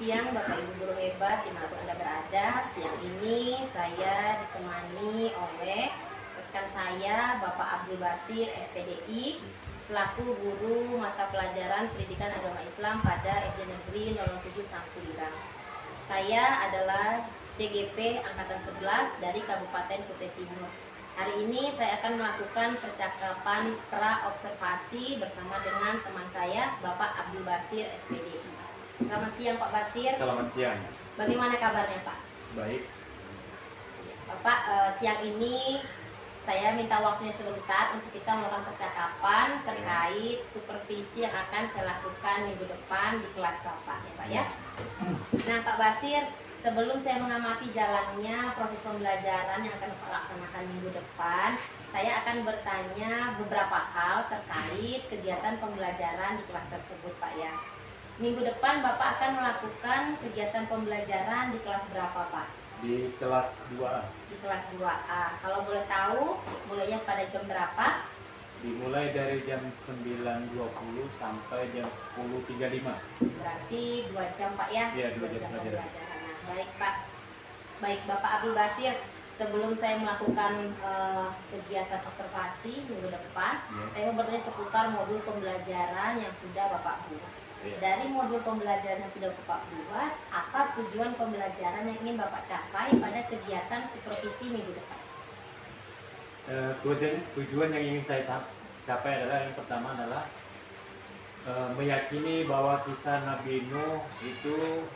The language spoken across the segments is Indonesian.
siang Bapak Ibu guru hebat dimanapun Anda berada. Siang ini saya ditemani oleh rekan saya Bapak Abdul Basir SPDI selaku guru mata pelajaran pendidikan agama Islam pada SD Negeri 07 Sangkulirang. Saya adalah CGP Angkatan 11 dari Kabupaten Kutai Timur. Hari ini saya akan melakukan percakapan pra-observasi bersama dengan teman saya Bapak Abdul Basir SPDI. Selamat siang Pak Basir. Selamat siang. Bagaimana kabarnya Pak? Baik. Bapak, siang ini saya minta waktunya sebentar untuk kita melakukan percakapan terkait supervisi yang akan saya lakukan minggu depan di kelas Bapak ya Pak ya. Nah Pak Basir, sebelum saya mengamati jalannya proses pembelajaran yang akan Bapak laksanakan minggu depan, saya akan bertanya beberapa hal terkait kegiatan pembelajaran di kelas tersebut Pak ya. Minggu depan Bapak akan melakukan kegiatan pembelajaran di kelas berapa Pak? Di kelas 2A. Di kelas 2A. Kalau boleh tahu, mulainya pada jam berapa? Dimulai dari jam 9.20 sampai jam 10.35. Berarti 2 jam Pak ya? Iya, 2 jam pelajaran. Nah, baik Pak. Baik Bapak Abdul Basir, sebelum saya melakukan kegiatan observasi minggu depan, saya mau bertanya seputar modul pembelajaran yang sudah Bapak buat. Dari modul pembelajaran yang sudah Bapak buat, apa tujuan pembelajaran yang ingin Bapak capai pada kegiatan supervisi minggu depan? Tujuan yang ingin saya capai adalah yang pertama adalah meyakini bahwa kisah Nabi Nuh itu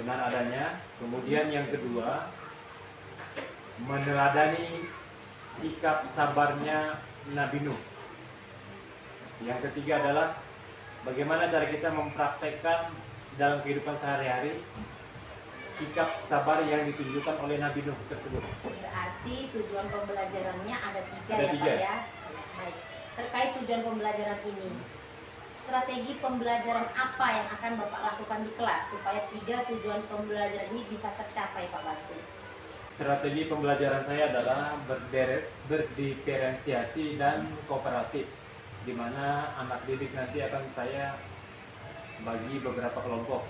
benar adanya. Kemudian yang kedua, meneladani sikap sabarnya Nabi Nuh. Yang ketiga adalah bagaimana cara kita mempraktekkan dalam kehidupan sehari-hari sikap sabar yang ditunjukkan oleh Nabi Nuh tersebut. Berarti tujuan pembelajarannya ada tiga Ada ya tiga. Pak ya. Baik. Terkait tujuan pembelajaran ini, strategi pembelajaran apa yang akan Bapak lakukan di kelas supaya tiga tujuan pembelajaran ini bisa tercapai Pak Basir? Strategi pembelajaran saya adalah berdiferensiasi dan kooperatif, di mana anak didik nanti akan saya bagi beberapa kelompok.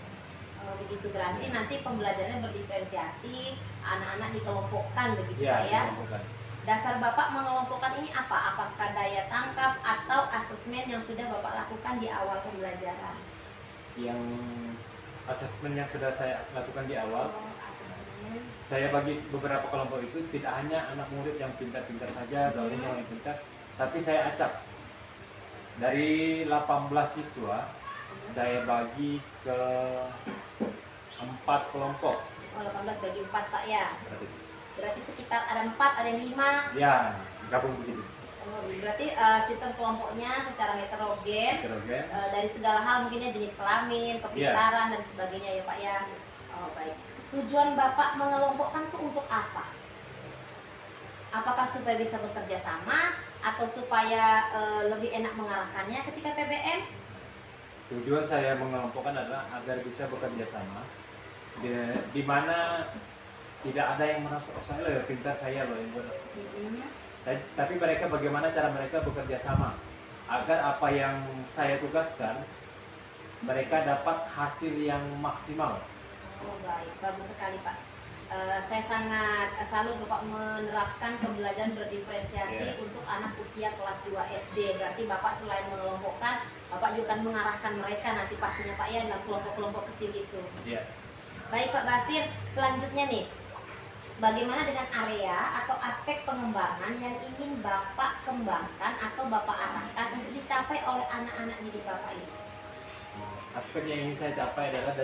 Begitu, berarti nanti pembelajarannya berdiferensiasi, anak-anak dikelompokkan begitu Pak ya. Dikelompokkan. Dasar Bapak mengelompokkan ini apa? Apakah daya tangkap atau asesmen yang sudah Bapak lakukan di awal pembelajaran? Yang asesmen yang sudah saya lakukan di awal, Asesmen. saya bagi beberapa kelompok itu tidak hanya anak murid yang pintar-pintar saja, yang pintar, tapi saya acak. Dari 18 siswa, saya bagi ke 4 kelompok. 18 bagi 4 Pak ya. Berarti, Berarti sekitar ada 4, ada yang 5. ya, gabung begitu. Berarti sistem kelompoknya secara heterogen. Heterogen. Dari segala hal, mungkinnya jenis kelamin, kepintaran dan sebagainya ya Pak ya. Oh baik. Tujuan Bapak mengelompokkan itu untuk apa? Apakah supaya bisa bekerja sama atau supaya lebih enak mengarahkannya ketika PBM? Tujuan saya mengelompokkan adalah agar bisa bekerja sama, di mana tidak ada yang merasa oh saya loh pintar, saya loh yang benar. Tapi mereka, bagaimana cara mereka bekerja sama agar apa yang saya tugaskan mereka dapat hasil yang maksimal. Oh baik, bagus sekali Pak. Saya sangat salut Bapak menerapkan pembelajaran berdiferensiasi untuk anak usia kelas 2 SD. Berarti Bapak selain mengelompokkan, Bapak juga akan mengarahkan mereka nanti pastinya Pak ya dalam kelompok-kelompok kecil itu. Baik Pak Basir, selanjutnya nih, bagaimana dengan area atau aspek pengembangan yang ingin Bapak kembangkan atau Bapak arahkan untuk dicapai oleh anak-anak didik Bapak ini? Aspek yang ingin saya capai adalah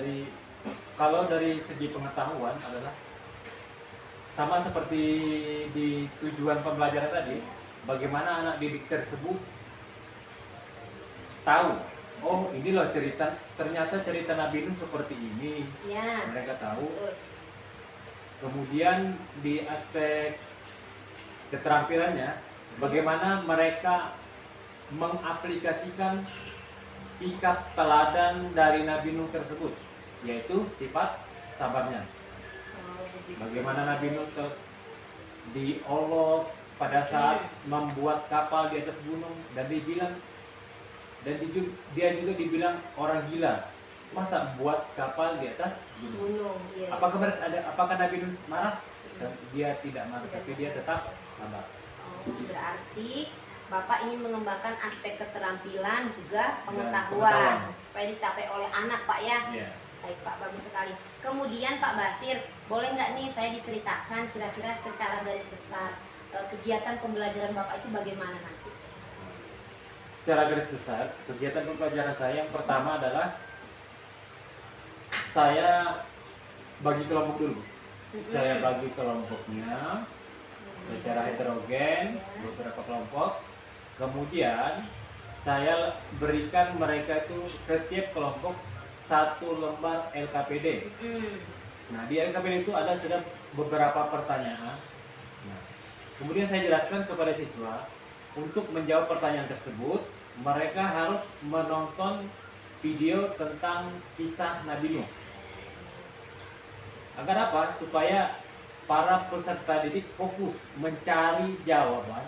kalau dari segi pengetahuan adalah sama seperti di tujuan pembelajaran tadi, bagaimana anak didik tersebut tahu, oh ini loh ternyata cerita Nabi Nuh seperti ini. Ya. Mereka tahu. Kemudian di aspek keterampilannya, bagaimana mereka mengaplikasikan sikap teladan dari Nabi Nuh tersebut, yaitu sifat sabarnya. Bagaimana Nabi Nuh diolok pada saat membuat kapal di atas gunung, dan dia juga dibilang orang gila. masa buat kapal di atas gunung? Gunung, iya. Apakah Nabi Nuh marah? Hmm. Dia tidak marah, tapi dia tetap sabar. Oh, berarti Bapak ingin mengembangkan aspek keterampilan juga Pengetahuan. pengetahuan supaya dicapai oleh anak, Pak ya. Iya. Baik Pak, bagus sekali. Kemudian Pak Basir, boleh nggak nih saya diceritakan kira-kira secara garis besar kegiatan pembelajaran Bapak itu bagaimana nanti? Secara garis besar, kegiatan pembelajaran saya yang pertama adalah saya bagi kelompok dulu. Saya bagi kelompoknya secara heterogen, beberapa kelompok. Kemudian saya berikan mereka itu setiap kelompok 1 lembar LKPD. Nah, di LKPD itu sudah beberapa pertanyaan. Nah, kemudian saya jelaskan kepada siswa untuk menjawab pertanyaan tersebut, mereka harus menonton video tentang kisah Nabi Nuh. Agar apa? Supaya para peserta didik fokus mencari jawaban.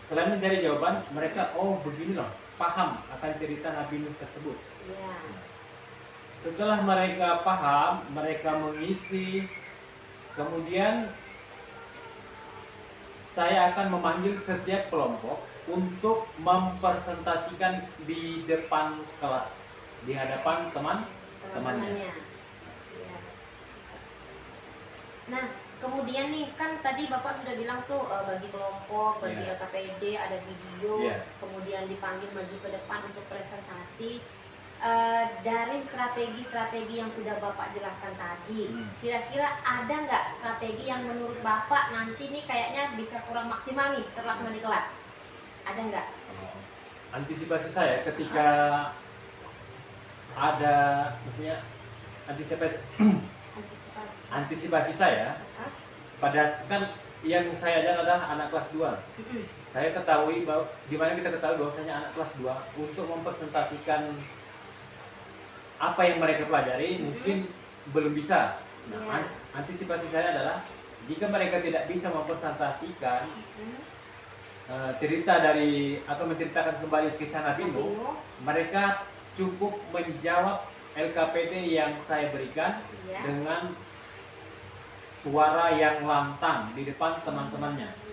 Selain mencari jawaban, mereka begini loh, paham akan cerita Nabi Nuh tersebut. Setelah mereka paham, mereka mengisi. Kemudian saya akan memanggil setiap kelompok untuk mempresentasikan di depan kelas, di hadapan teman-temannya. Nah, kemudian nih kan tadi Bapak sudah bilang tuh bagi kelompok, bagi LKPD, ada video, kemudian dipanggil maju ke depan untuk presentasi. Dari strategi-strategi yang sudah Bapak jelaskan tadi, kira-kira ada nggak strategi yang menurut Bapak nanti nih kayaknya bisa kurang maksimal nih terlaksana di kelas? Ada nggak? Antisipasi saya ketika ada, maksudnya antisipasi saya pada kan yang saya ajar adalah anak kelas 2. Saya ketahui bahwa dimana kita ketahui bahwasanya anak kelas 2 untuk mempresentasikan apa yang mereka pelajari mungkin belum bisa. Nah, antisipasi saya adalah jika mereka tidak bisa mempresentasikan cerita dari atau menceritakan kembali kisah Nabi Nuh, mereka cukup menjawab LKPD yang saya berikan dengan suara yang lantang di depan teman-temannya.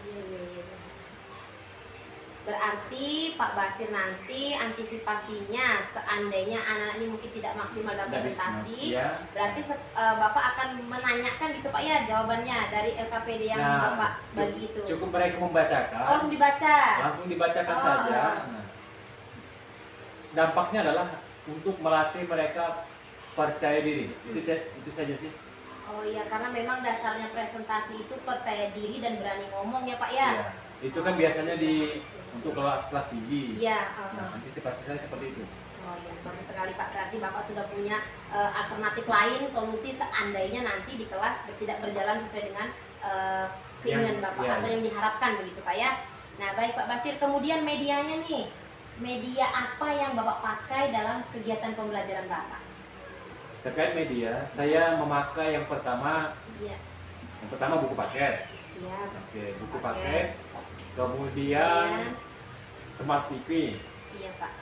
Berarti Pak Basir nanti antisipasinya seandainya anak-anak ini mungkin tidak maksimal dalam presentasi, berarti Bapak akan menanyakan gitu Pak ya jawabannya dari LKPD yang Bapak bagi itu. Cukup mereka membacakan. Langsung dibaca. Langsung dibacakan saja. Nah, dampaknya adalah untuk melatih mereka percaya diri. Itu saja sih. Oh iya, karena memang dasarnya presentasi itu percaya diri dan berani ngomong ya Pak ya. Iya. Itu kan biasanya untuk kelas tinggi. Iya. Nah, antisipasi saya seperti itu. Oh iya, bagus sekali Pak. Berarti Bapak sudah punya alternatif lain, solusi seandainya nanti di kelas tidak berjalan sesuai dengan keinginan Bapak atau yang diharapkan begitu Pak ya. Nah baik Pak Basir, kemudian medianya nih, media apa yang Bapak pakai dalam kegiatan pembelajaran Bapak? Terkait media, saya memakai yang pertama buku paket. Oke, buku paket. Kemudian Smart TV. Iya Pak.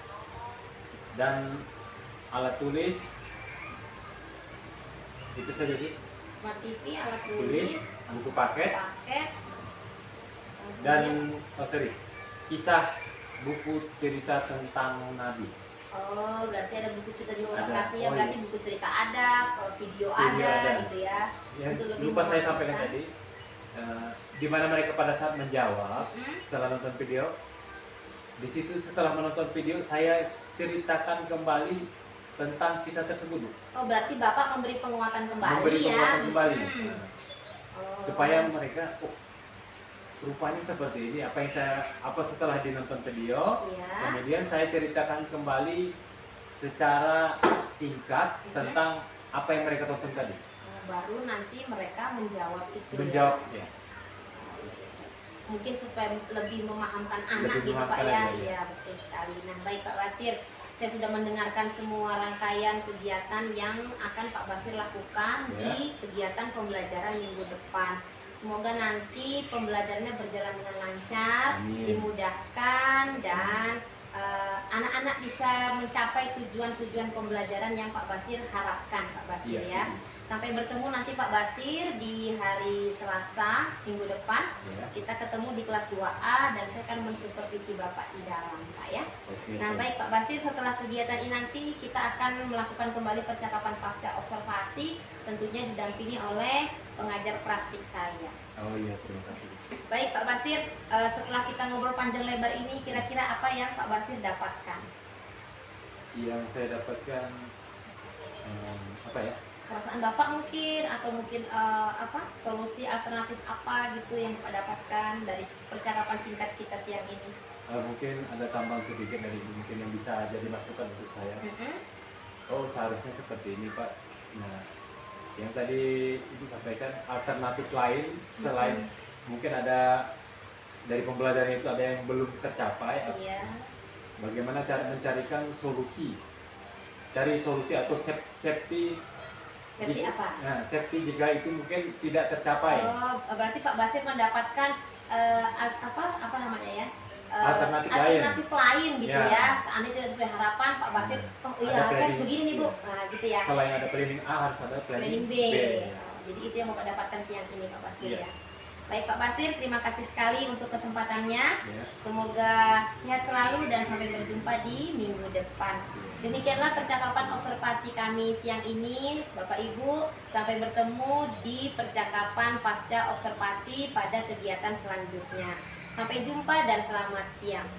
Dan alat tulis. Itu saja sih. Smart TV, alat tulis, buku paket. Dan kisah buku cerita tentang Nabi. Oh, berarti ada buku cerita di lokasi ya, berarti buku cerita ada, video ada gitu ya. Lupa saya sampaikan tadi, di mana mereka pada saat menjawab setelah nonton video, di situ setelah menonton video saya ceritakan kembali tentang kisah tersebut. Oh, berarti Bapak memberi penguatan kembali supaya mereka rupanya seperti ini apa setelah dinonton video, kemudian saya ceritakan kembali secara singkat tentang apa yang mereka tonton tadi. Baru nanti mereka menjawab itu. Ya. Mungkin supaya lebih memahamkan anak gitu Pak ya. Iya betul sekali. Nah baik Pak Basir, saya sudah mendengarkan semua rangkaian kegiatan yang akan Pak Basir lakukan di kegiatan pembelajaran minggu depan. Semoga nanti pembelajarannya berjalan dengan lancar, dimudahkan, dan anak-anak bisa mencapai tujuan-tujuan pembelajaran yang Pak Basir harapkan, Pak Basir ya. Sampai bertemu nanti Pak Basir di hari Selasa minggu depan. Kita ketemu di kelas 2A dan saya akan mensupervisi Bapak di dalam, Pak ya. Nah, baik Pak Basir, setelah kegiatan ini nanti kita akan melakukan kembali percakapan pasca observasi, tentunya didampingi oleh pengajar praktik saya. Oh iya, terima kasih. Baik Pak Basir, setelah kita ngobrol panjang lebar ini, kira-kira apa yang Pak Basir dapatkan? Yang saya dapatkan apa ya? Perasaan Bapak mungkin, atau mungkin solusi alternatif apa gitu yang Bapak dapatkan dari percakapan singkat kita siang ini? Mungkin ada tambahan sedikit dari mungkin yang bisa jadi masukan untuk saya. Oh, seharusnya seperti ini Pak. Nah, yang tadi Ibu sampaikan alternatif lain selain mungkin ada dari pembelajaran itu ada yang belum tercapai. Bagaimana cara mencarikan solusi? Cari solusi atau safety apa? Nah, safety jika itu mungkin tidak tercapai. Oh, berarti Pak Basir mendapatkan apa namanya ya? Alternatif lain gitu ya. Seandainya tidak sesuai harapan, Pak Basir, oh iya saya harus begini nih Bu. Nah, gitu ya. Selain ada planning A harus ada planning B. Jadi itu yang Bapak dapatkan siang ini Pak Basir ya. Baik Pak Basir, terima kasih sekali untuk kesempatannya. Semoga sehat selalu dan sampai berjumpa di minggu depan. Demikianlah percakapan observasi kami siang ini, Bapak Ibu. Sampai bertemu di percakapan pasca observasi pada kegiatan selanjutnya. Sampai jumpa dan selamat siang.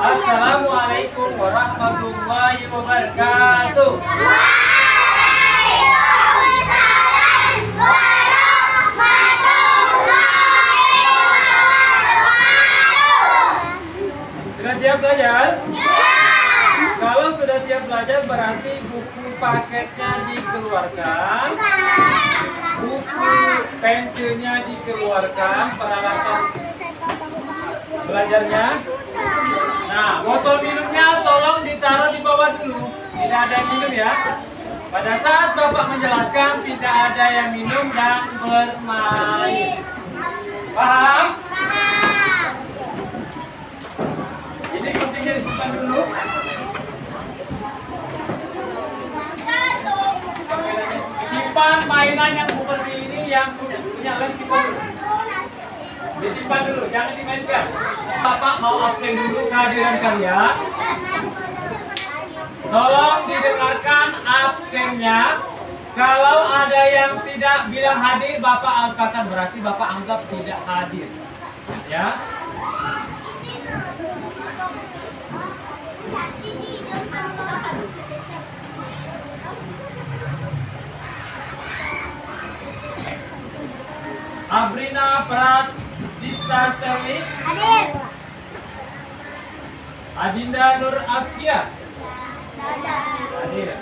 Assalamualaikum warahmatullahi wabarakatuh. Sudah siap belajar? Kalau sudah siap belajar berarti buku paketnya dikeluarkan, buku pensilnya dikeluarkan, peralatan belajarnya. Nah, botol minumnya tolong ditaruh di bawah dulu. Tidak ada yang minum ya. Pada saat Bapak menjelaskan tidak ada yang minum dan bermain. Paham? Ini pentingnya disimpan dulu. Simpan mainan yang seperti ini, yang punya lem simpan dulu. Disimpan dulu, jangan dimainkan. Bapak mau absen dulu kehadiran kalian. Tolong didengarkan absennya. Kalau ada yang tidak bilang hadir, Bapak angkatkan, berarti Bapak anggap tidak hadir. Ya. Abrina Pradista Sterling. Hadir. Adinda Nur Askia. Hadir.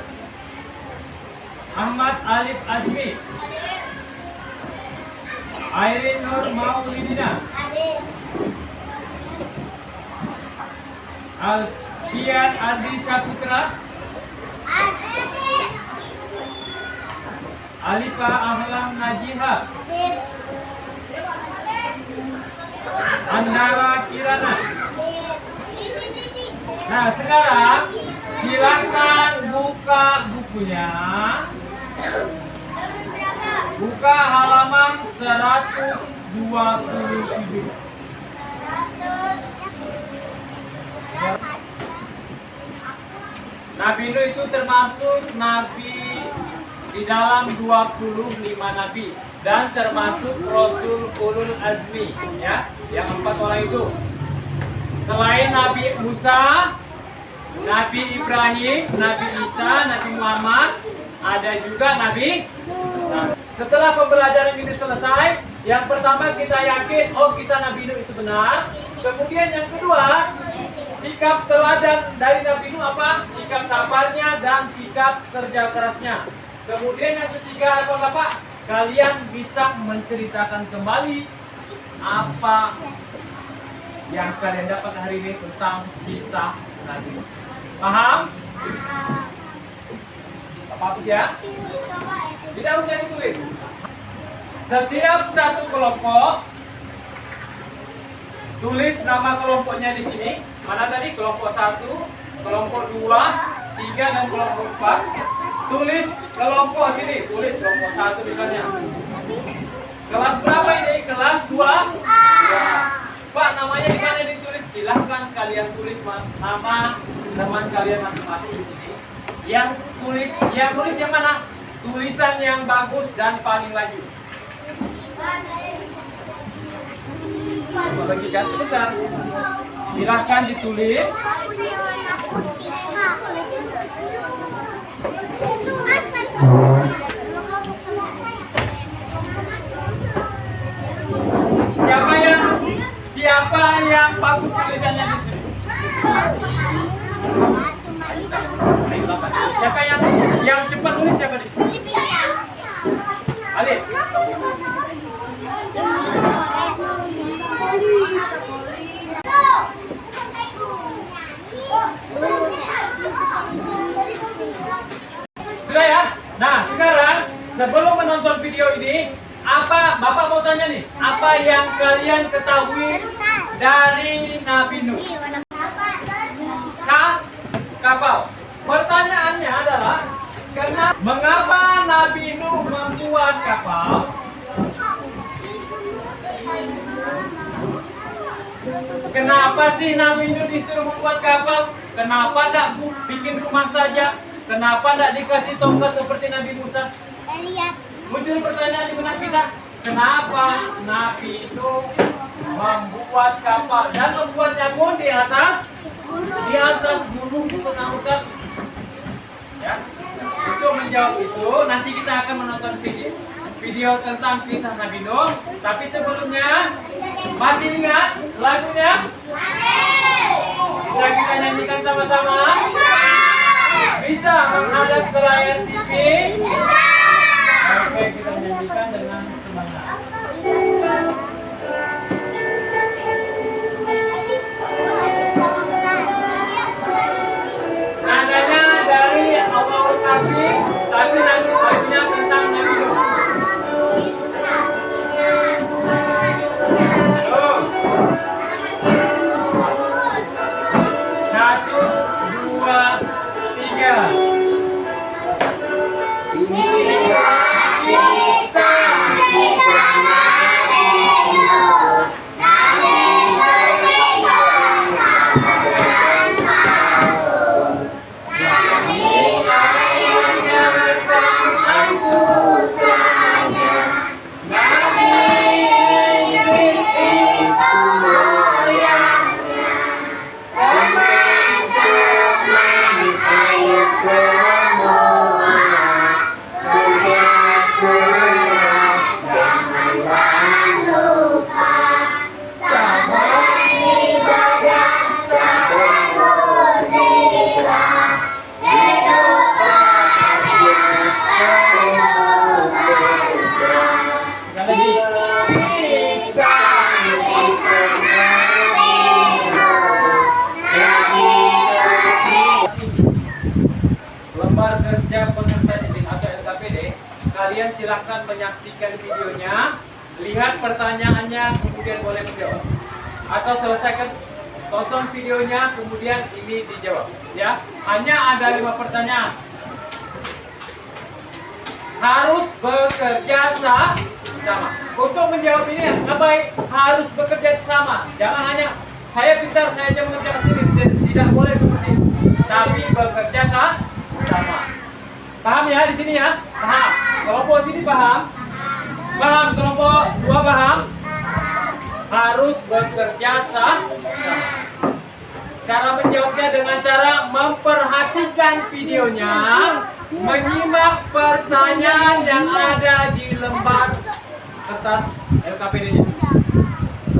Ahmad Alif Azmi. Hadir. Airin Nur Maulidina. Hadir. Alfian Adi Saputra. Hadir. Alifa Ahlam Najiha. Hadir. Andara Kirana. Hadir. Nah, sekarang silakan buka bukunya. Buka halaman 127. Nabi Nuh itu termasuk nabi di dalam 25 nabi dan termasuk Rasul Ulul Azmi, ya, yang 4 orang itu. Selain Nabi Musa, Nabi Ibrahim, Nabi Isa, Nabi Muhammad, ada juga Nabi. Setelah pembelajaran ini selesai, yang pertama kita yakin, oh kisah Nabi Nuh itu benar. Kemudian yang kedua, sikap teladan dari Nabi Nuh apa? Sikap sabarnya dan sikap kerja kerasnya. Kemudian yang ketiga apa Bapak? Kalian bisa menceritakan kembali apa yang kalian dapat hari ini tentang kisah Nabi Nuh. Paham? Apa hapus ya? Tidak usah ditulis. Setiap satu kelompok tulis nama kelompoknya di sini. Mana tadi? Kelompok 1, kelompok 2, 3 dan kelompok 4. Tulis kelompok sini. Tulis kelompok 1 misalnya. Kelas berapa ini? Kelas 2. Pak, namanya di mana ditulis? Silahkan kalian tulis nama teman kalian masing-masing di sini. Yang tulis yang mana? Tulisan yang bagus dan paling laju. Bagikan sebentar. Silahkan ditulis. Siapa yang bagus tulisannya di sini? Siapa yang cepat tulis siapa di sini? Alif. Sudah ya? Nah, sekarang sebelum menonton video ini, apa Bapak mau tanya nih? Apa yang kalian ketahui dari Nabi Nuh? Kapal. Pertanyaannya adalah, mengapa Nabi Nuh membuat kapal? Kenapa sih Nabi Nuh disuruh membuat kapal? Kenapa tidak bikin rumah saja? Kenapa tidak dikasih tongkat seperti Nabi Musa? Muncul pertanyaan di benak kita, kenapa Nabi Nuh membuat kapal dan membuatnya pun di atas gunung itu naukan? Ya, untuk menjawab itu nanti kita akan menonton video tentang kisah Nabi Nuh. Tapi sebelumnya, masih ingat lagunya? Bisa kita nyanyikan sama-sama? Bisa menghadap ke layar TV? Oke, kita nyanyikan dengan semangat. Nadanya dari awal Nabi, tapi lagunya tentang Nabi Nuh. Satu, dua, tiga. Lembar kerja peserta didik atau LKPD, kalian silahkan menyaksikan videonya, lihat pertanyaannya, kemudian boleh menjawab. Atau selesaikan tonton videonya, kemudian ini dijawab. Ya, hanya ada 5 pertanyaan. Harus bekerja sama. Untuk menjawab ini, harus bekerja sama. Jangan hanya saya pintar, saya aja mengerjakan sendiri. Tidak boleh seperti itu. Tapi bekerja sama. Paham ya di sini ya? Paham. Kelompok sini paham? Paham. Kelompok 2 paham? Harus bekerja sama. Cara menjawabnya dengan cara memperhatikan videonya, menyimak pertanyaan yang ada di lembar kertas LKPD-nya.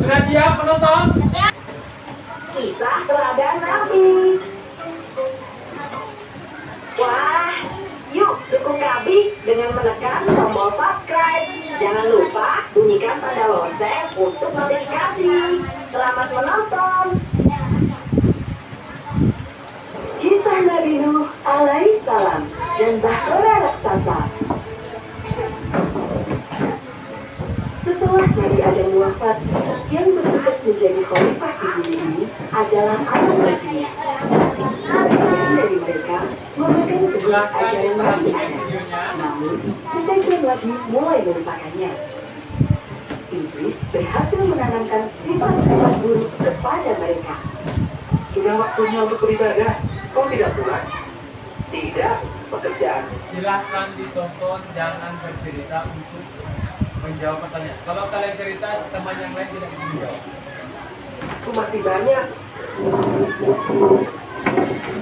Sudah siap penonton? Kisah Teladan Nabi. Wah, yuk dukung kami dengan menekan tombol subscribe. Jangan lupa bunyikan tanda lonceng untuk notifikasi. Selamat menonton. Kisah Nabi Nuh alaihissalam dan Bahtera raksasa. Setelah Nabi Adam wafat, yang bertugas menjadi khalifah di bumi ini adalah anak baginya. Sebagian dari mereka memegang teguh ajaran Nabi Adam, namun sebagian lagi mulai melupakannya. Iblis berhasil menanamkan sifat-sifat buruk kepada mereka. Sudah waktunya untuk beribadah. Kau tidak pulang? Tidak, pekerjaan. Silahkan ditonton, jangan bercerita untuk menjawab pertanyaan. Kalau kalian cerita, teman yang lain tidak bisa menjawab. Aku masih banyak.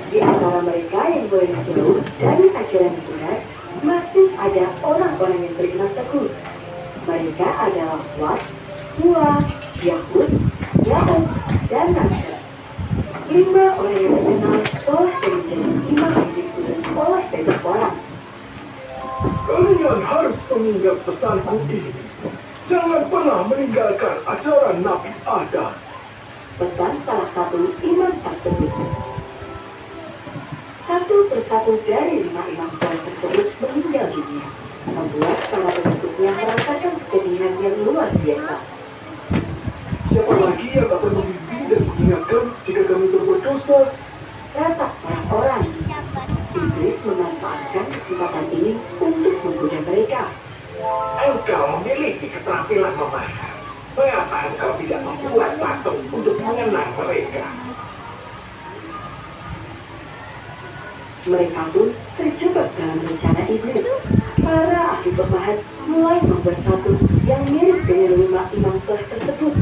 Di antara mereka yang boleh jauh dari ajaran yang benar, masih ada orang-orang yang beriman teguh. Mereka adalah Wat, Suwa, Yahud, Ya'ub, dan Nasr. 5 orang yang terkenal telah menjadi imam yang diikuti oleh banyak orang. Kalian harus mengingat pesanku ini. Jangan pernah meninggalkan ajaran Nabi Adam. Pesan salah satu imam tersebut. Satu persatu dari 5 imam soleh tersebut meninggal dunia, membuat para pengikutnya merasakan kesedihan yang luar biasa. Siapa lagi yang akan membimbing dan mengingatkan jika kami berbuat dosa? Kata orang-orang. Iblis memanfaatkan kesempatan ini untuk menggoda mereka. Engkau memiliki keterampilan memarah. Mengapa engkau tidak membuat patung untuk mengenang mereka? Mereka pun terjebak dalam rencana iblis. Para ahli pemahat mulai membuat patung yang mirip dengan 5 imam soleh tersebut.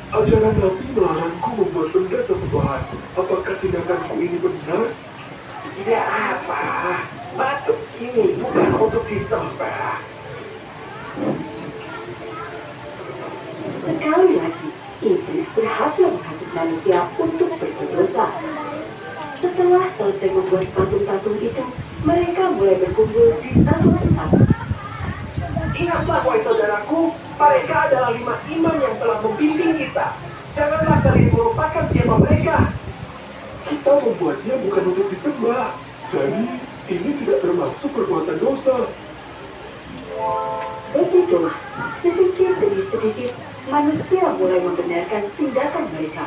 Ajaran Nabi melarangku membuat benda sesembahan. Apakah tindakanku ini benar? Tidak apa. Patung ini bukan untuk disembah. Sekali lagi, iblis berhasil menghasut manusia untuk berbuat dosa. Setelah selesai membuat patung-patung itu, mereka mulai berkumpul di satu tempat. Ingatlah, wahai saudaraku, mereka adalah 5 imam yang telah membimbing kita. Janganlah kalian melupakan siapa mereka. Kita membuatnya bukan untuk disembah. Jadi, ini tidak termasuk perbuatan dosa. Begitulah, sedikit demi sedikit, manusia mulai membenarkan tindakan mereka.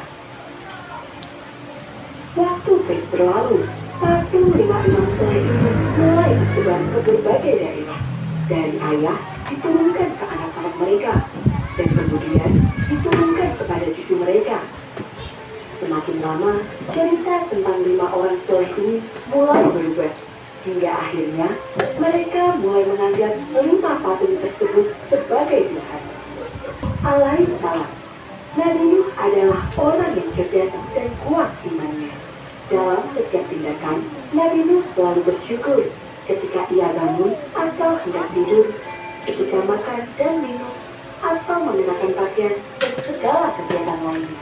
Waktu terus berlalu, patung 5 imam soleh itu mulai tersebar ke berbagai daerah. Dari ayah diturunkan ke anak-anak mereka, dan kemudian diturunkan kepada cucu mereka. Semakin lama, cerita tentang 5 orang soleh ini mulai berubah, hingga akhirnya mereka mulai menganggap 5 patung tersebut sebagai Tuhan. Alaihissalam, Nabi Nuh adalah orang yang cerdas dan kuat imannya. Dalam setiap tindakan, Nabi Nuh selalu bersyukur ketika ia bangun atau hendak tidur, ketika makan dan minum, atau mengenakan pakaian dan segala kegiatan lainnya.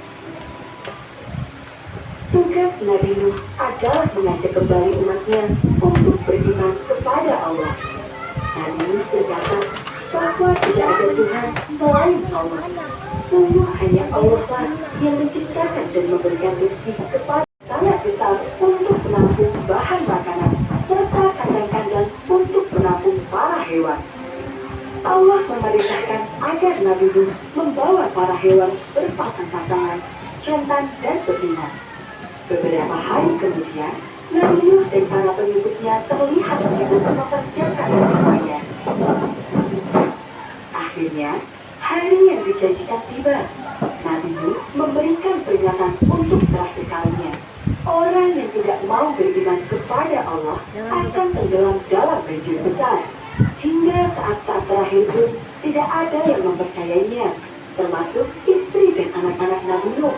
Tugas Nabi Nuh adalah mengajak kembali umatnya untuk beriman kepada Allah. Nabi Nuh berkata bahwa tidak ada Tuhan selain Allah. Sungguh hanya Allah lah yang menciptakan dan memberikan rezeki kepada sangat besar untuk menampung bahan makanan serta kandang-kandang untuk menampung para hewan. Allah memerintahkan agar Nabi Nuh membawa para hewan berpasang-pasangan, jantan dan betina. Beberapa hari kemudian, Nabi Nuh dan para pengikutnya terlihat sibuk mempersiapkan semuanya. Akhirnya, hari yang dijanjikan tiba. Nabi Nuh memberikan peringatan untuk terakhir kalinya. Orang yang tidak mau beriman kepada Allah akan tenggelam dalam banjir besar. Hingga saat-saat terakhir pun tidak ada yang mempercayainya, termasuk istri dan anak-anak Nabi Nuh.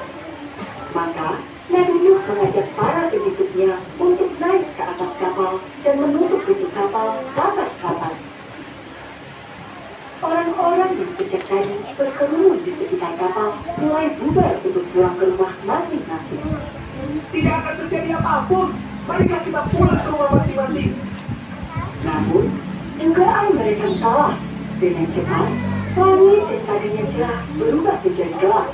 Maka, Nabi Nuh mengajak para pengikutnya untuk naik ke atas kapal dan menutup pintu kapal rapat-rapat. Orang-orang yang sejak tadi berkerumun di sekitar kapal mulai bubar untuk pulang ke rumah masing-masing. Tidak akan terjadi apapun. Marilah kita pulang ke rumah masing-masing. Namun, dugaan mereka salah. Dengan cepat, langit yang tadinya cerah berubah menjadi gelap.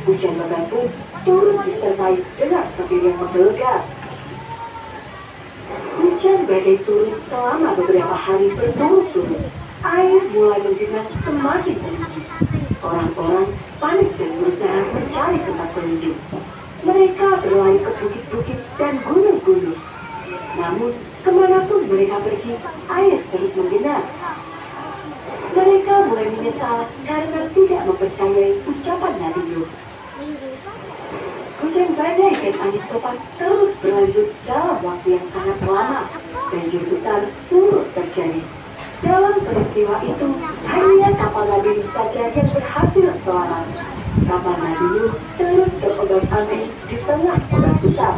Hujan lebat pun turun disertai dengan petir yang menggelegar. Hujan badai turun selama beberapa hari berturut-turut. Air mulai menggenang semakin tinggi. Orang-orang panik dan berusaha mencari tempat berlindung. Mereka berlari ke bukit-bukit dan gunung-gunung. Namun, kemanapun mereka pergi, air terus menggenang. Mereka mulai menyesal karena tidak mempercayai ucapan Nabi Nuh. Hujan badai dan angin topan terus berlanjut dalam waktu yang sangat lama. Banjir besar turut terjadi. Dalam peristiwa itu, hanya kapal Nabi Nuh saja yang berhasil selamat. Kapal Nabi Nuh terus terombang-ambing di tengah ombak besar.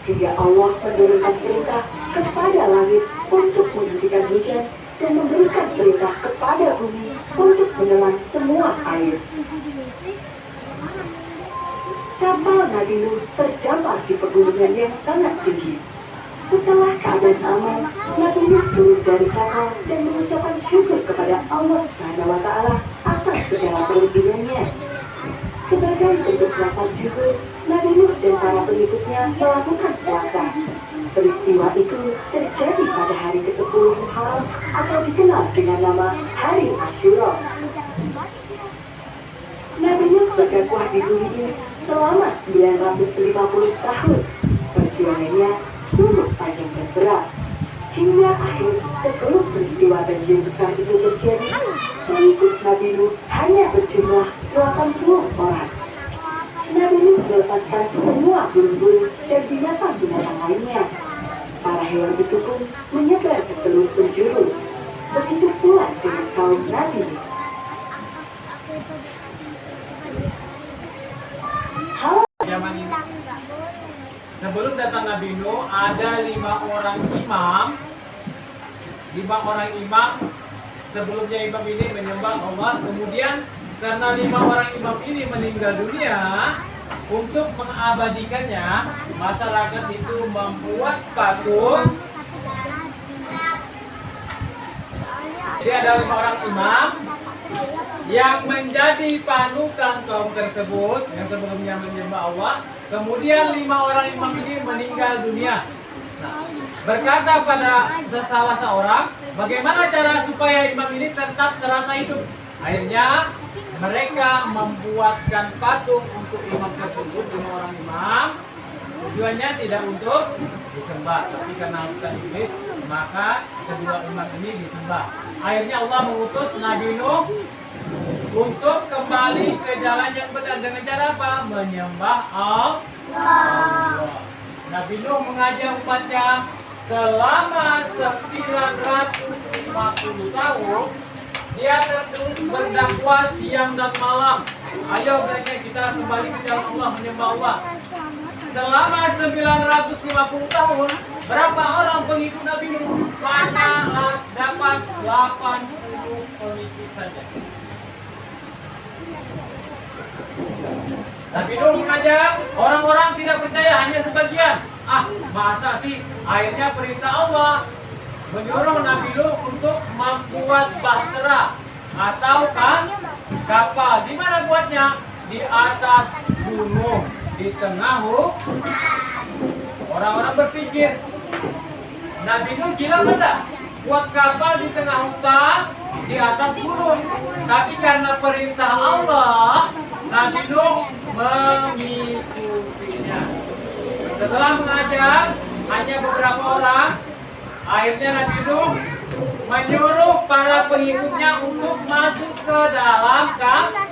Hingga Allah menurunkan perintah kepada langit untuk menghentikan hujan dan memberikan perintah kepada bumi untuk menelan semua air. Kapal Nabi Nuh terdampar di pegunungan yang sangat tinggi. Setelah keadaan aman, Nabi Nuh turun dari kapal dan mengucapkan syukur kepada Allah SWT atas segala perlindungannya. Sebagai bentuk rasa syukur, Nabi Nuh dan para pengikutnya melakukan puasa. Peristiwa itu terjadi pada hari ke-10 Muharram atau dikenal dengan nama Hari Asyura. Nabi Nuh berdakwah di bumi ini selama 950 tahun. Perjuangannya sungguh panjang dan berat. Hingga akhir sebelum peristiwa banjir besar itu terjadi, pengikut Nabi Nuh hanya berjumlah 80 orang. Nabi Nuh melepaskan semua burung-burung dan binatang-binatang lainnya. Para hewan itu pun menyebar ke seluruh penjuru. Begitu pula dengan kaum Nabi Nuh. Zaman ini. Sebelum datang Nabi Nuh, ada 5 orang imam. 5 orang imam. Sebelumnya imam ini menyembah Allah. Kemudian karena 5 orang imam ini meninggal dunia, untuk mengabadikannya, masyarakat itu membuat patung. Jadi ada 5 orang imam yang menjadi panutan kaum tersebut yang sebelumnya menyembah Allah. Kemudian 5 orang imam ini meninggal dunia. Nah, berkata pada salah seorang, bagaimana cara supaya imam ini tetap terasa hidup? Akhirnya mereka membuatkan patung untuk imam tersebut, 5 orang imam. Tujuannya tidak untuk disembah, tapi karena hukuman iblis, maka kedua imam ini disembah. Akhirnya Allah mengutus Nabi Nuh untuk kembali ke jalan yang benar. Dengan cara apa? Menyembah Allah. Nabi Nuh mengajar umatnya selama 950 tahun. Dia terus berdakwah siang dan malam. Ayo belajar kita kembali ke jalan Allah, menyembah Allah. Selama 950 tahun, berapa orang pengikut Nabi Nuh? Hanya dapat 80 pengikut saja. Nabi Nuh mengajar, orang-orang tidak percaya, hanya sebagian. Masa sih? Akhirnya perintah Allah menyuruh Nabi Nuh untuk membuat bahtera atau kapal. Di mana buatnya? Di atas gunung, di tengah hutan. Orang-orang berpikir, Nabi Nuh gila enggak? Buat kapal di tengah hutan, di atas gunung. Tapi karena perintah Allah, Nabi Nuh mengikutinya. Setelah mengajar hanya beberapa orang, akhirnya Nabi Nuh menyuruh para pengikutnya untuk masuk ke dalam kapal.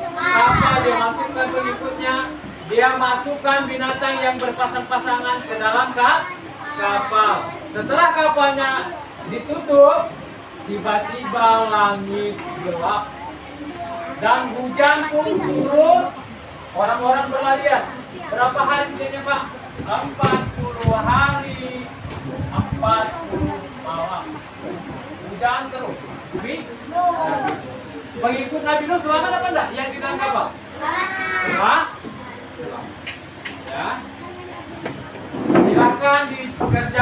Dia masukkan pengikutnya, dia masukkan binatang yang berpasang-pasangan ke dalam kapal. Setelah kapalnya ditutup, tiba-tiba langit gelap dan hujan pun turun. Orang-orang berlarian. Berapa hari hujannya, Pak? 40 hari, 40 malam. Hujan terus. Tapi pengikut Nabi Nuh selamat apa enggak? Yang di dalam kapal?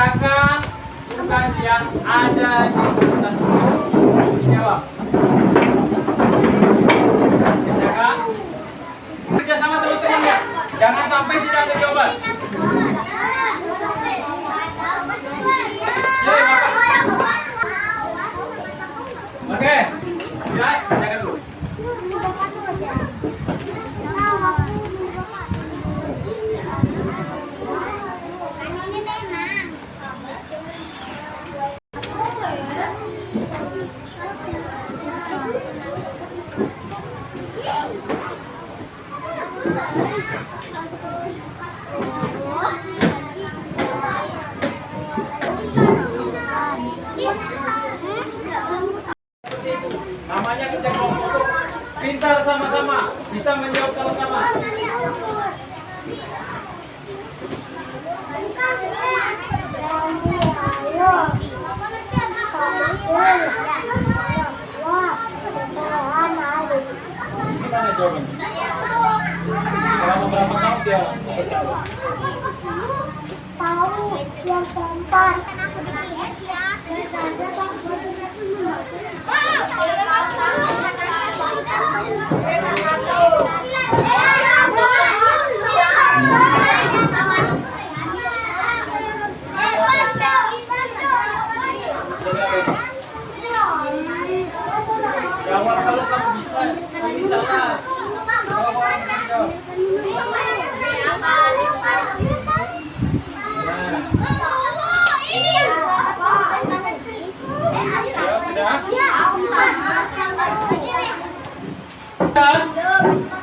Silakan tugas yang ada di kertas itu dijawab. Jangan kerja sama teman-teman ya. Jangan sampai tidak ada jawaban. Oke, sudah, jangan dulu. Namanya kerja kelompok, pintar sama-sama, bisa menjawab sama-sama. Gimana jawabannya? Selama berapa tahun dia berjalan? Tahu yang keempat. Aku di PS ya. Jawab kalau kamu bisa, ini salah. Kalau kamu bisa jawab.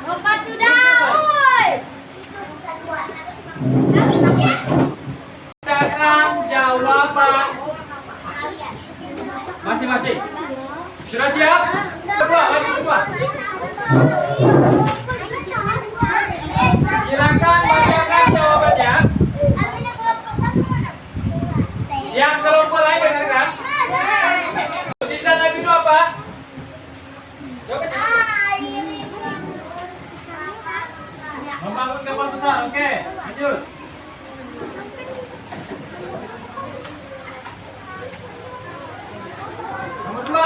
Lompat sudah, woi. Bacakan jawaban masing-masing. Sudah siap? Semua, maju semua. Silakan bacakan jawabannya. Yang kelompok lain dengarkan. Tulisan Nabi itu apa? Jawabannya. Membangun kapal besar, oke. Lanjut. Nomor 2.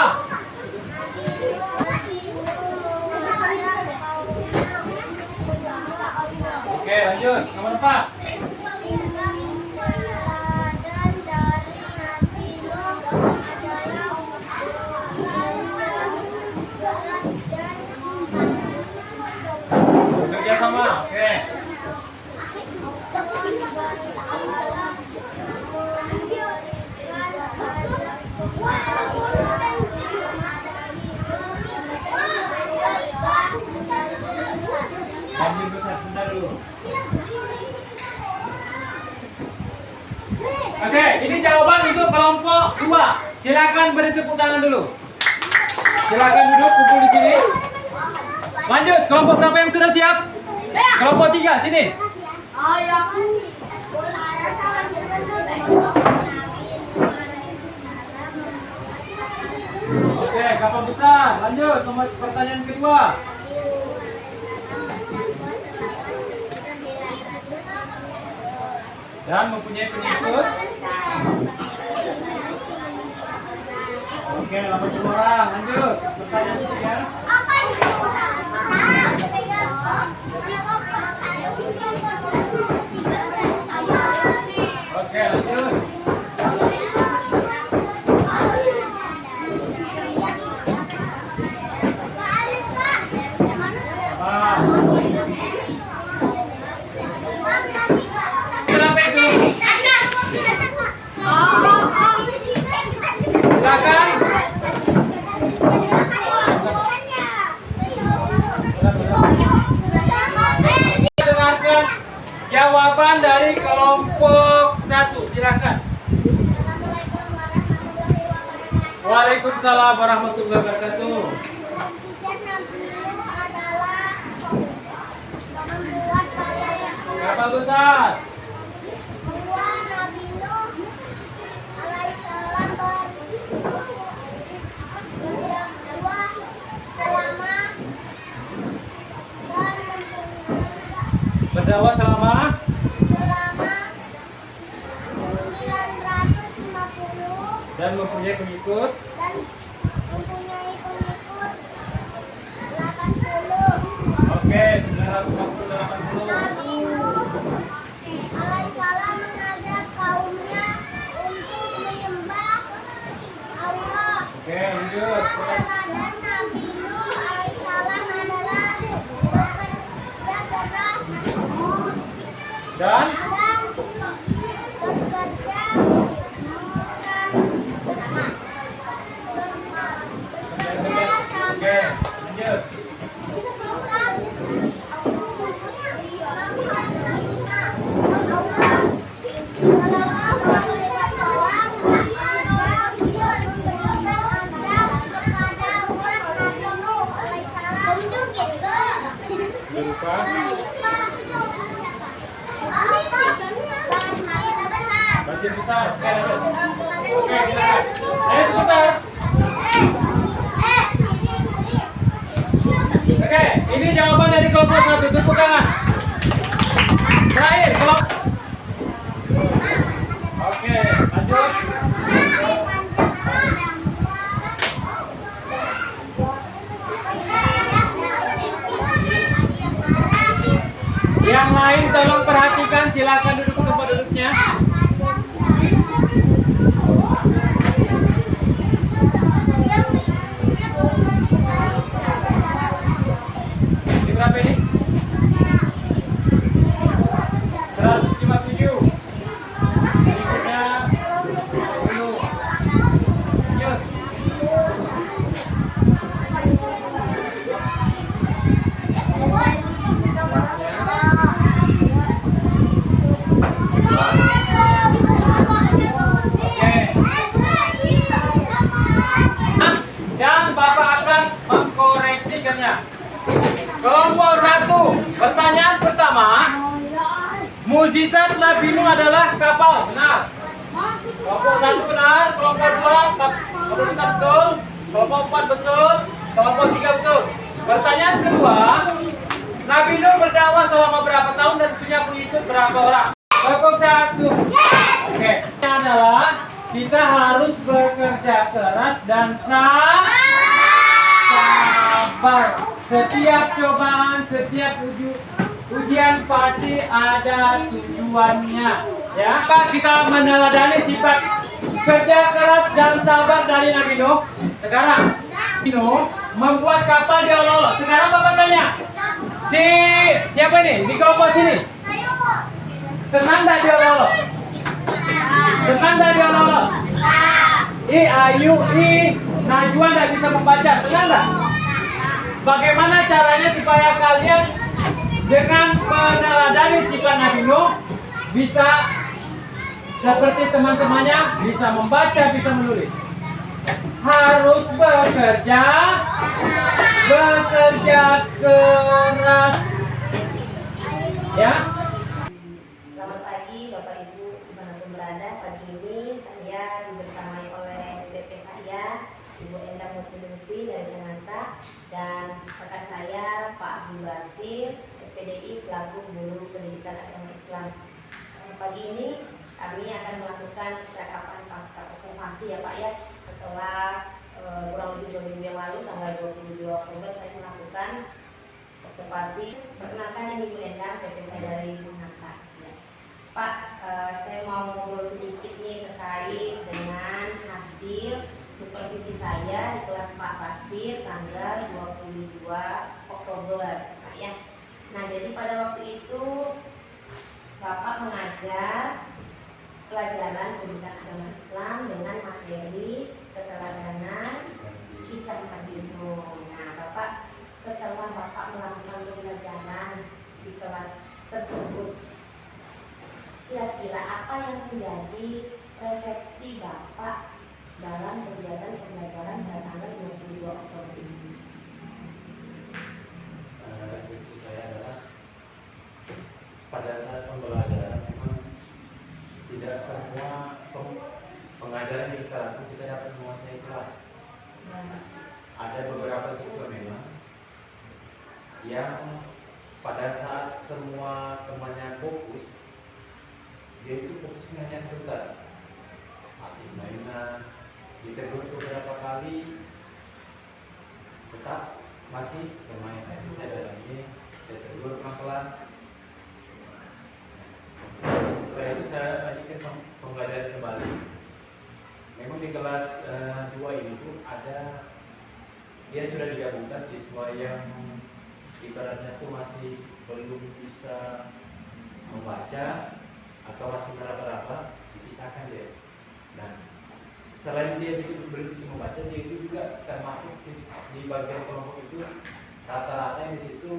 Oke, lanjut. Nomor 4. Kerja sama, oke. Ambil besar, sebentar dulu. Oke, ini jawaban untuk kelompok 2. Silakan beri tepuk tangan dulu. Silakan duduk, kumpul di sini. Lanjut, kelompok berapa yang sudah siap? Kelompok 3, sini. Ayahku. Oke, kapal besar. Lanjut, nomor pertanyaan kedua. Dan mempunyai pengikut. Oke, 80 orang. Lanjut, pertanyaan ketiga. Oke, lanjut. Berapa itu? Silakan. Dengarkan jawaban dari kelompok 1. Silakan. Waalaikumsalam warahmatullahi wabarakatuh. Kapal besar. Berdakwah selama mempunyai pengikut? Dan mempunyai pengikut 80. Oke, 980. Nabi Nuh alaihissalam mengajak kaumnya untuk menyembah Allah. Oke, lanjut. Teladan Nabi Nuh alaihissalam adalah bekerja keras Dan dan bekerja oke, lanjut. Berupa banjir besar. Oke, lanjut. Oke, silakan. Ayo sebentar. Oke, ini jawaban dari kelompok 1. Tepuk tangan. Terakhir, kelompok. Oke, lanjut. Yang lain tolong perhatikan, silakan duduk ke tempat duduknya. Ini berapa ini? 157. Berikutnya 20. Lanjut. Dan Bapak akan mengkoreksikannya. Kelompok 1, pertanyaan pertama, mukjizat Nabi Nuh adalah kapal, benar? Kelompok 1 benar, kelompok 2 kapal besar betul, kelompok 4 betul, kelompok 3 betul. Pertanyaan kedua, Nabi Nuh berdakwah selama berapa tahun dan punya pengikut berapa orang? Kelompok 1. Oke, ini adalah kita harus bekerja keras dan sabar. Setiap cobaan, setiap ujian pasti ada tujuannya. Ya, kita meneladani sifat kerja keras dan sabar dari Nabi Nuh. Sekarang Nabi Nuh membuat kapal di Allah. Sekarang Bapak tanya, siapa ini di kelompok sini? Senang tak di Allah? Senang tak di Allah? Ayu, Najwa tidak bisa membaca, senang tak? Bagaimana caranya supaya kalian dengan meneladani sifat Nabi Nuh bisa seperti teman-temannya, bisa membaca, bisa menulis? Harus bekerja keras. Ya. Selamat pagi Bapak Ibu dimanapun berada. Pagi ini saya dibersamai oleh BP saya, Ibu Endang Murtiningsih dari Sananta, dan rekan saya Pak Abdul Basir, SPDI selaku Guru Pendidikan Agama Islam. Pagi ini kami akan melakukan percakapan pasca observasi ya Pak ya. Setelah kurang lebih 2 minggu yang lalu, tanggal 22 Oktober saya melakukan observasi. Perkenalkan ini Bu Endang, PP saya dari Sananta. Ya. Pak, saya mau ngobrol sedikit nih terkait dengan hasil supervisi saya di kelas Pak Basir tanggal 22 Oktober Pak ya. Nah, jadi pada waktu itu Bapak mengajar pelajaran pendidikan agama Islam dengan materi keteladanan kisah Nabi Nuh. Nah, Bapak setelah Bapak melakukan pembelajaran di kelas tersebut, kira-kira apa yang menjadi refleksi Bapak dalam kegiatan pembelajaran pada tanggal 22 Oktober ini? Refleksi saya adalah pada saat pembelajaran memang tidak semua pengajaran yang kita lakukan kita dapat menguasai kelas. Ada beberapa siswa memang yang pada saat semua temannya fokus, dia itu fokusnya hanya sebentar, asik mainan, ditegur beberapa kali, tetap masih bermain. Saya datangi, saya tegur pelan-pelan. Setelah itu saya lanjutkan pembelajaran kembali. Memang di kelas 2 ini tuh ada, dia sudah digabungkan siswa yang ibaratnya tuh masih belum bisa membaca atau masih meraba-raba, dipisahkan dia. Nah, selain dia belum bisa membaca, dia itu juga termasuk di bagian kelompok itu rata-rata yang di situ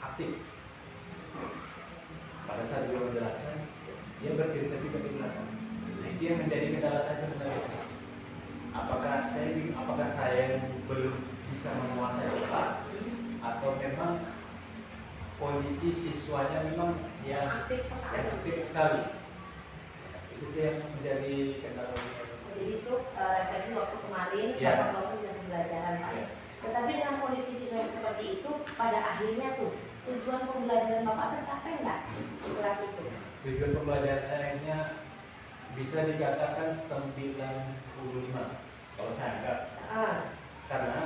aktif. Pada saat dia menjelaskan, dia bercerita juga di belakang. Nah, itu yang menjadi kendala saya sebenarnya. Apakah saya yang belum bisa menguasai kelas, atau memang kondisi siswanya memang yang aktif sekali. Itu sih yang menjadi kendala saya. Jadi itu referensi waktu kemarin Ya. Bapak melakukan dengan pembelajaran Pak ya. Tetapi dengan kondisi siswa yang seperti itu, pada akhirnya tuh tujuan pembelajaran Bapak tercapai nggak di kelas itu? Tujuan pembelajaran saya akhirnya bisa dikatakan 95 kalau saya anggap. Karena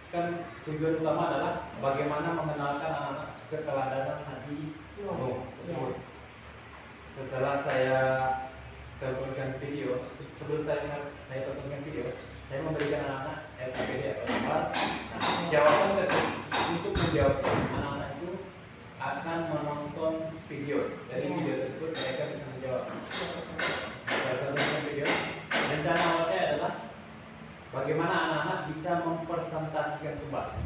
kan tujuan utama adalah bagaimana mengenalkan anak-anak keteladanan Nabi Nuh tersebut. Setelah saya tontonkan video, sebelum saya tontonkan video, saya memberikan anak-anak LKPD atau apa. Nah, jawaban tersebut untuk menjawab anak-anak itu akan menonton video. Dari video tersebut mereka bisa menjawab. Saya tontonkan video. Rencana awal saya adalah bagaimana anak-anak bisa mempresentasikan kembali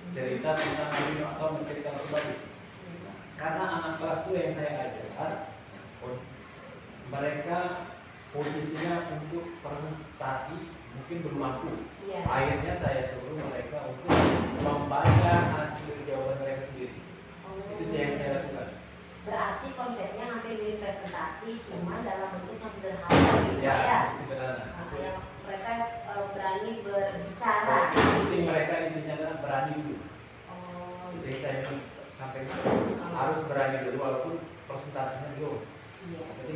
cerita tentang Nabi Nuh atau menceritakan kembali. Karena anak kelas 2 yang saya ajar, mereka posisinya untuk presentasi mungkin belum mampu. Iya. Akhirnya saya suruh mereka untuk membaca hasil jawaban mereka sendiri. Itu sih yang saya lakukan. Berarti konsepnya hampir mirip presentasi, cuma dalam bentuk yang sederhana gitu Ya, ya. sederhana. Yang mereka berani berbicara. Penting mereka intinya adalah berani dulu. Oh, Jadi saya ingin sampaikan harus berani dulu walaupun presentasinya belum. iya. Jadi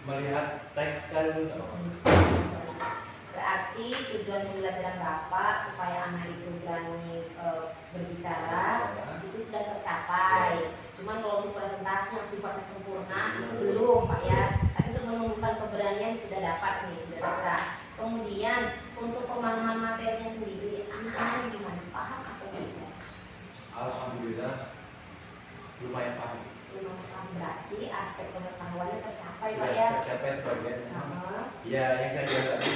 melihat teks sekali dulu. Berarti tujuan pembelajaran Bapak supaya anak itu berani berbicara itu sudah tercapai. Cuman kalau untuk presentasi yang sifatnya sempurna itu belum Pak ya. Tapi untuk menumbuhkan keberanian sudah dapat nih, sudah bisa. Kemudian untuk pemahaman materinya sendiri, anak-anaknya gimana? Paham atau tidak? Alhamdulillah lumayan paham. Belum paham, berarti aspek pengetahuannya tercapai Pak Sudah ya. tercapai sebagian. Nah, Ya, yang saya bilang tadi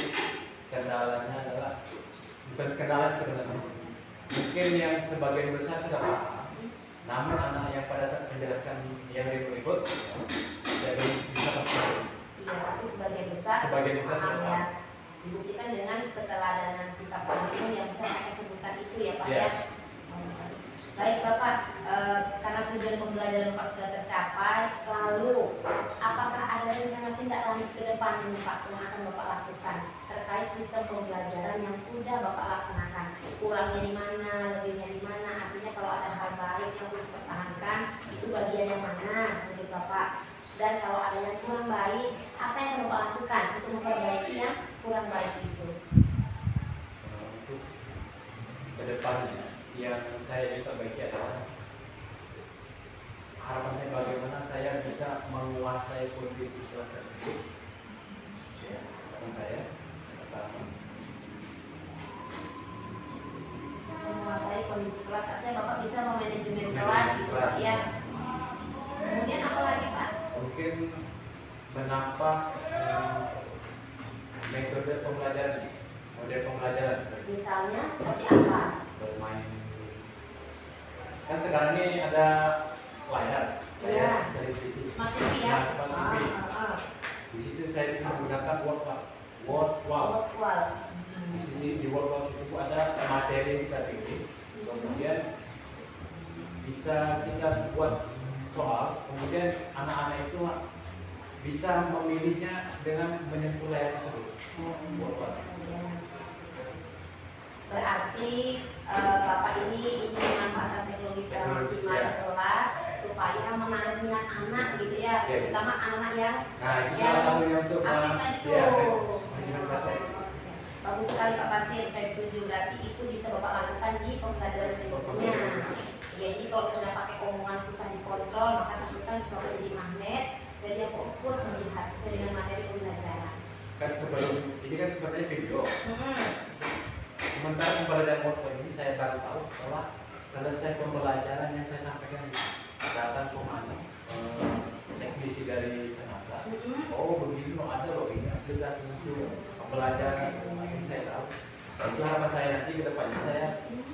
kendalanya adalah bukan kendala sebenarnya. Mungkin yang sebagian besar sudah paham, namun anak yang pada saat menjelaskan yang ribut-ribut jadi bisa paham. iya, tapi sebagian besar Sebagian besar paham sudah ya. paham. Dibuktikan dengan keteladanan sikap Pak yang bisa saya sebutkan itu ya Pak Ya. ya. Baik Bapak, karena tujuan pembelajaran Bapak sudah tercapai, lalu apakah ada rencana tindak lanjut ke depan ini Pak yang akan Bapak lakukan terkait sistem pembelajaran yang sudah Bapak laksanakan? Kurangnya di mana, lebihnya di mana? Artinya kalau ada hal baik yang perlu dipertahankan, itu bagian yang mana menurut Bapak? Dan kalau ada yang kurang baik, apa yang Bapak lakukan untuk memperbaiki yang kurang baik itu? Untuk kedepannya yang saya ingin perbaiki adalah harapan saya bagaimana saya bisa menguasai kondisi kelas tersebut. Ya, harapan saya pertama. Bisa menguasai kondisi kelas, artinya Bapak bisa memanajemen kelas Manajemen gitu kelas. Pak ya. Kemudian apa lagi Pak? Mungkin menambah metode pembelajaran, model pembelajaran Misalnya seperti apa? bermain. Kan sekarang ini ada layar Ya. televisi. Smart TV ya? Nah, Smart TV. Di situ saya bisa menggunakan word wall. Wall. Di sini di word wall situ ada materi yang kita pilih, kemudian bisa kita buat soal, kemudian anak-anak itu bisa memilihnya dengan menyentuh layar tersebut. Word wall. Berarti Bapak ini ingin memanfaatkan teknologi secara Teknologi, maksimal ya. di kelas supaya menarik minat anak gitu ya, Ya. terutama anak yang Nah, itu salah satunya untuk aktif tadi tuh. ya, manajemen kelas saya. Bagus sekali Pak Basir, saya setuju. Berarti itu bisa Bapak lakukan di pembelajaran berikutnya. Ya, jadi kalau misalnya pakai omongan susah dikontrol, maka tentukan bisa menjadi magnet supaya dia fokus melihat sesuai dengan materi pembelajaran. Kan sebelum ini kan sebenarnya video. Mm-mm. Sementara pembelajaran PowerPoint ini saya baru tahu setelah selesai pembelajaran yang saya sampaikan di datang kemana teknisi dari Senada. Oh begini loh, ada loh ini aplikasi itu pembelajaran ini saya tahu. Itu harapan saya nanti ke depannya saya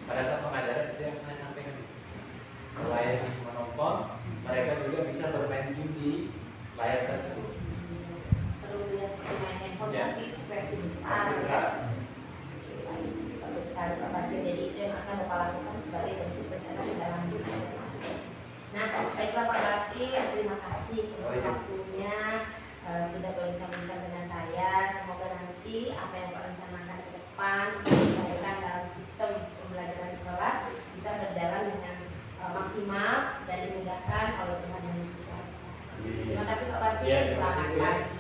pada saat pengajaran itu yang saya sampaikan itu. Selain menonton, mereka juga bisa bermain game di layar tersebut. Seru ya seperti main handphone Ya. tapi versi besar. Masih besar. Oke, baik. Bagus sekali Pak Basir. Jadi itu yang akan Bapak lakukan sebagai bentuk rencana tindak lanjut. Nah, baiklah Pak Basir, terima kasih untuk waktunya. Sudah berbincang-bincang dengan saya. Semoga nanti apa yang Pak rencanakan ke depan dilakukan dalam sistem pembelajaran di kelas bisa berjalan dengan maksimal dan dimudahkan oleh Tuhan yang Maha Kuasa. Terima kasih Pak Basir. Ya, terima Selamat kasih, Bu, ya. pagi.